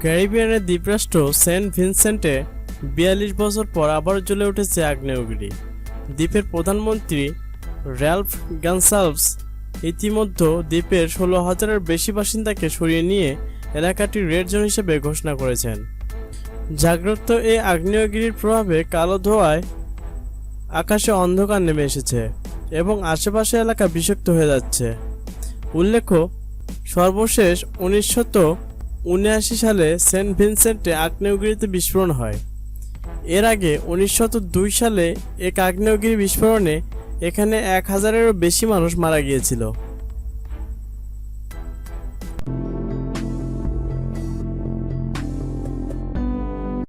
ক্যারিবিয়ানের দ্বীপরাষ্ট্র Saint ভিনসেন্টে ৪২ বছর পর আবার জ্বলে উঠেছে আগ্নেয়গিরি। দ্বীপের প্রধানমন্ত্রী র্যালফ গনসালভস ইতিমধ্যে দ্বীপের ১৬,০০০-এর বেশি বাসিন্দাকে সরিয়ে নিয়ে এলাকাটি রেড জোন হিসেবে ঘোষণা করেছেন। জাগ্রত এই আগ্নেয়গিরির প্রভাবে কালো ধোঁয়ায় আকাশে অন্ধকার নেমে এসেছে এবং আশেপাশে এলাকা বিষাক্ত হয়ে যাচ্ছে। উল্লেখ্য, সর্বশেষ ১৯৭৯ সালে সেন্ট ভিনসেন্টে আগ্নেয়গিরিতে বিস্ফোরণ হয়। এর আগে ১৯০২ সালে এক আগ্নেয়গিরি বিস্ফোরণে এখানে ১,০০০-এরও বেশি মানুষ মারা গিয়েছিল।